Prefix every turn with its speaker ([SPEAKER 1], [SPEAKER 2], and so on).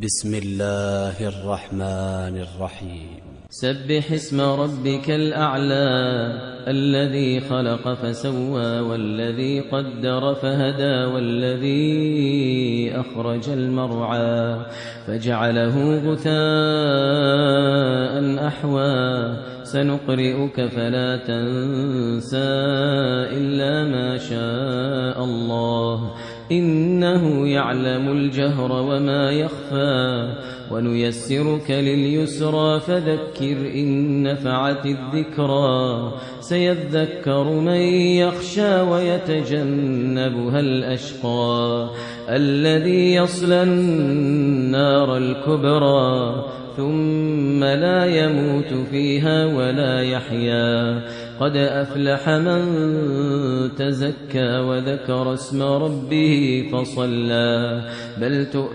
[SPEAKER 1] بسم الله الرحمن الرحيم.
[SPEAKER 2] سبح اسم ربك الأعلى الذي خلق فسوى والذي قدر فهدى والذي أخرج المرعى فجعله غثاء أحوى سنقرئك فلا تنسى إلا ما شاء الله إنه يعلم الجهر وما يخفى ونيسرك لليسرى فذكر إن نفعت الذكرى سيذكر من يخشى ويتجنبها الأشقى الذي يصلى النار الكبرى ثم لا يموت فيها ولا يحيا قد أفلح من تزكى وذكر اسم ربه فصلى بل تؤثر